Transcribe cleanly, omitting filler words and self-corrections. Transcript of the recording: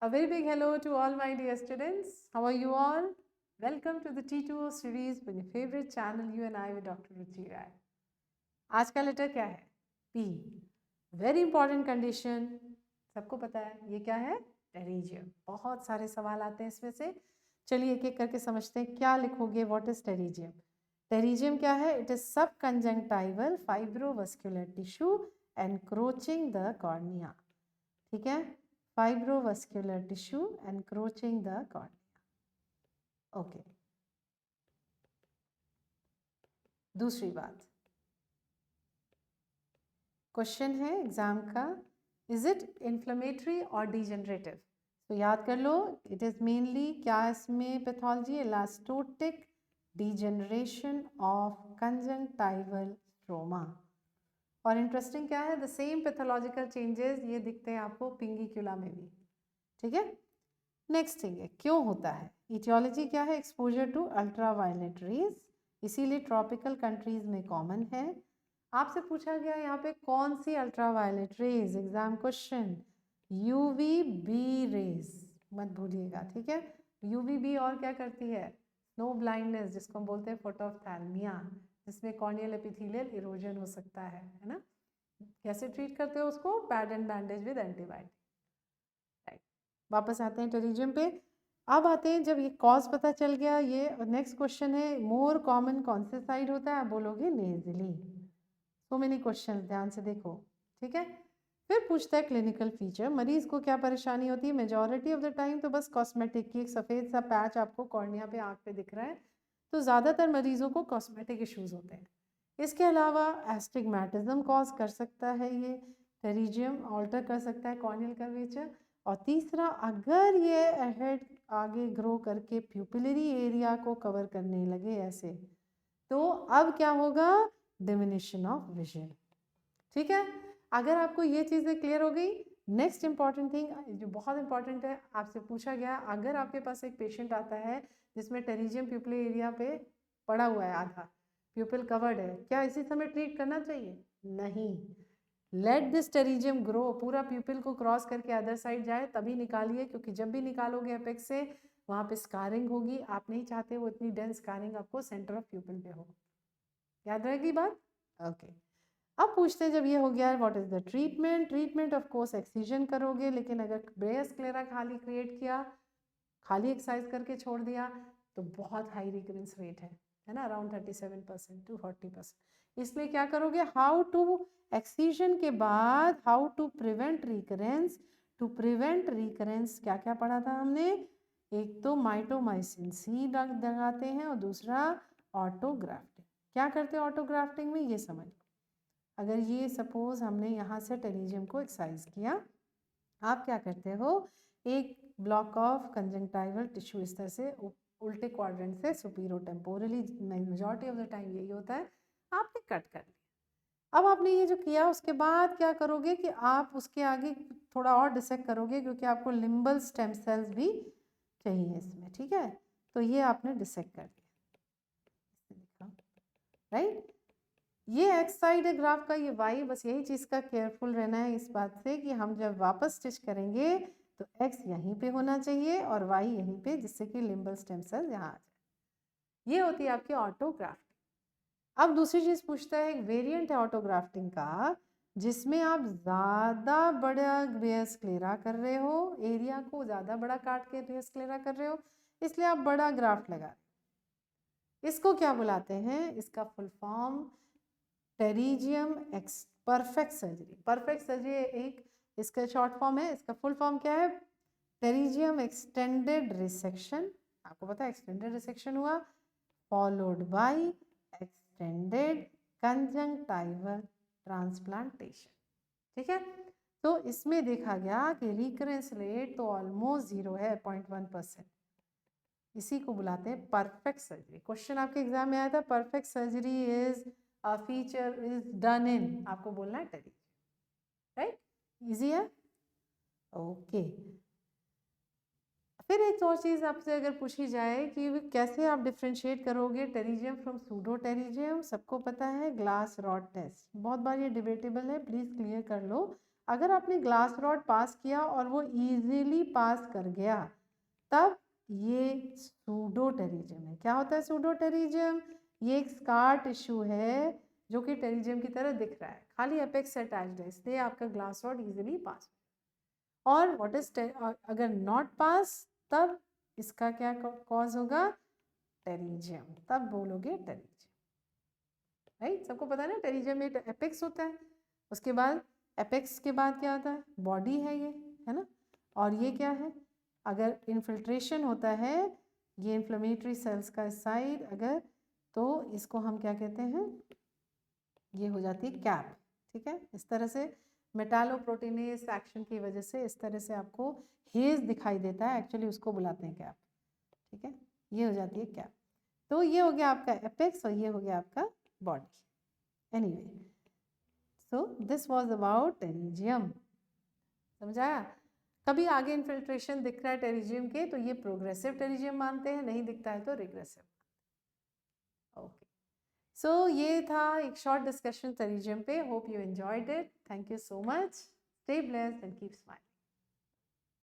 A very big hello to all my dear students. How are you all? Welcome to the T2O series with your favorite channel, You and I with Dr. Ruchi Rai. आज का letter क्या है? P. Very important condition. सबको पता है ये क्या है? टेरिजियम. बहुत सारे सवाल आते हैं इसमें से. चलिए एक एक करके समझते हैं. क्या लिखोगे? What is pterygium? टेरिजियम क्या है? It is subconjunctival fibrovascular tissue encroaching the cornea. ठीक है? Fibrovascular tissue encroaching the cornea. Okay. दूसरी बात, क्वेश्चन है एग्जाम का, इज इट इन्फ्लेमेटरी और डिजेनरेटिव? तो याद कर लो, इट इज मेनली क्या इसमें pathology? Elastotic degeneration of conjunctival stroma. और इंटरेस्टिंग क्या है, द सेम पैथोलॉजिकल चेंजेस ये दिखते हैं आपको पिंगिक्यूला में भी. ठीक है. नेक्स्ट थिंग है, क्यों होता है? इटियोलॉजी क्या है? एक्सपोजर टू अल्ट्रावायलेट रेज, इसीलिए ट्रॉपिकल कंट्रीज में कॉमन है. आपसे पूछा गया यहाँ पे कौन सी ultraviolet rays, exam question, UVB rays मत भूलिएगा. ठीक है. यूवीबी और क्या करती है? स्नो ब्लाइंडनेस, जिसको हम बोलते हैं फोटोफ्थैल्मिया, जिसमें कॉर्नियल एपिथेलियल इरोजन हो सकता है ना. कैसे ट्रीट करते हो उसको? Pad and bandage with antibiotic. Right. वापस आते हैं टेरिजियम पे. अब आते हैं, जब ये कॉज पता चल गया, ये नेक्स्ट क्वेश्चन है, मोर कॉमन कौन से साइड होता है? आप बोलोगे नेजली. सो मेनी क्वेश्चन, ध्यान से देखो. ठीक है. फिर पूछता है क्लिनिकल फीचर, मरीज को क्या परेशानी होती है? मेजॉरिटी ऑफ द टाइम तो बस कॉस्मेटिक की, एक सफ़ेद सा पैच आपको कॉर्निया पे, आँख पे दिख रहा है, तो ज़्यादातर मरीजों को कॉस्मेटिक इश्यूज होते हैं. इसके अलावा एस्टिग्मेटिज्म कॉज कर सकता है, ये टेरिजियम ऑल्टर कर सकता है कॉर्नियल कर्वेचर. और तीसरा, अगर ये हेड आगे ग्रो करके प्यूपिलरी एरिया को कवर करने लगे ऐसे, तो अब क्या होगा? Diminishing of vision. ठीक है. अगर आपको ये चीज़ें क्लियर हो गई, नेक्स्ट इंपॉर्टेंट थिंग जो बहुत इंपॉर्टेंट है, आपसे पूछा गया, अगर आपके पास एक पेशेंट आता है जिसमें टेरिजियम प्यूपिल एरिया पे पड़ा हुआ है, आधा प्यूपिल कवर्ड है, क्या इसी समय ट्रीट करना चाहिए? नहीं. लेट दिस टेरिजियम ग्रो, पूरा प्यूपिल को क्रॉस करके अदर साइड जाए, तभी निकालिए, क्योंकि जब भी निकालोगे एपेक्स से, वहाँ पे स्कारिंग होगी. आप नहीं चाहते वो इतनी डेंस स्कारिंग आपको सेंटर ऑफ प्यूपिल पे हो. याद रहेगी बात? ओके. अब पूछते हैं, जब ये हो गया है, what is the treatment? Treatment of course excision करोगे, लेकिन अगर ब्रेयस क्लेरा खाली क्रिएट किया, खाली एक्सरसाइज करके छोड़ दिया, तो बहुत हाई रिकरेंस रेट है ना, अराउंड 37% to 40%. इसलिए क्या करोगे? हाउ टू एक्सीजन के बाद how to prevent recurrence. To prevent recurrence क्या क्या पढ़ा था हमने? एक तो माइटोमाइसिन सी लगाते हैं, और दूसरा ऑटोग्राफ्टिंग. क्या करते हैं ऑटोग्राफ्टिंग में, ये समझ लो. अगर ये सपोज हमने यहाँ से टेरिजियम को एक्सरसाइज किया, आप क्या करते हो? एक ब्लॉक ऑफ कंजंक्टिवल टिश्यू इस तरह से उल्टे क्वाड्रेंट से superior temporarily, majority of the time यही होता है, आपने कट कर लिया. अब आपने ये जो किया, उसके बाद क्या करोगे कि आप उसके आगे थोड़ा और डिसेक्ट करोगे, क्योंकि आपको लिम्बल स्टेम सेल्स भी चाहिए इसमें. ठीक है. तो ये आपने डिसेक्ट कर दिया. राइट. ये एक्स साइड है ग्राफ का, ये वाई. बस यही चीज़ का केयरफुल रहना है इस बात से कि हम जब वापस स्टिच करेंगे तो एक्स यहीं पे होना चाहिए और वाई यहीं पे, जिससे कि लिम्बल स्टेम सेल यहाँ आ जाए. ये होती है आपकी ऑटोग्राफ्टिंग. अब दूसरी चीज़ पूछता है, एक वेरिएंट है ऑटोग्राफ्टिंग का, जिसमें आप ज़्यादा बड़ा ग्रेयर स्क्लेरा कर रहे हो, एरिया को ज़्यादा बड़ा काट के ग्रेयर स्क्लेरा कर रहे हो, इसलिए आप बड़ा ग्राफ्ट लगा रहे हो. इसको क्या बुलाते हैं? इसका full form pterygium perfect surgery. Perfect surgery एक इसका शॉर्ट फॉर्म है. इसका फुल फॉर्म क्या है? Pterygium extended resection. आपको पता है एक्सटेंडेड रिसेक्शन हुआ, followed by extended conjunctival transplantation. ठीक है. तो इसमें देखा गया कि रिकरेंस रेट तो ऑलमोस्ट 0 है, 0.1%. इसी को बुलाते हैं परफेक्ट सर्जरी. क्वेश्चन आपके एग्जाम में आया था, perfect surgery is a feature is done in, आपको बोलना है टेरिजियम. राइट. इजी है. ओके. फिर एक और चीज़ आपसे अगर पूछी जाए कि कैसे आप डिफ्रेंशिएट करोगे टेरिजियम फ्रॉम सूडो टेरिजियम, सबको पता है ग्लास रॉड टेस्ट. बहुत बार ये डिबेटेबल है, प्लीज़ क्लियर कर लो. अगर आपने ग्लास रॉड पास किया और वो इजीली पास कर गया, तब ये सूडो टेरिजियम है। क्या होता है सूडो टेरिजियम? ये एक स्कार टिश्यू है जो कि टेरिजियम की तरह दिख रहा है, खाली एपेक्स से अटैच्ड है, इसलिए आपका ग्लास रॉड इजीली पास। और व्हाट इज अगर नॉट पास, तब इसका क्या कॉज होगा? टेरिजियम, तब बोलोगे टेरिजियम। राइट, सबको पता है ना टेरिजियम में एपेक्स होता है, उसके बाद एपेक्स के बाद क्या होता है? बॉडी है ये, है ना। और ये क्या है? अगर इन्फिल्ट्रेशन होता है ये इन्फ्लेमेटरी सेल्स का साइड अगर, तो इसको हम क्या कहते हैं? ये हो जाती है कैप। ठीक है, इस तरह से मेटालोप्रोटीनेस एक्शन की वजह से इस तरह से आपको हेज दिखाई देता है, एक्चुअली उसको बुलाते हैं कैप। ठीक है, ये हो जाती है कैप। तो ये हो गया आपका एपेक्स और ये हो गया आपका body. Anyway, so this was about pterygium. समझाया? कभी आगे इन्फिल्ट्रेशन दिख रहा है टेरिजियम के तो ये प्रोग्रेसिव टेरिजियम मानते हैं, नहीं दिखता है तो रिग्रेसिव। ओके, सो ये था एक शॉर्ट डिस्कशन टेरिजियम पे। Hope you enjoyed it. Thank you so much. Stay blessed and keep smiling.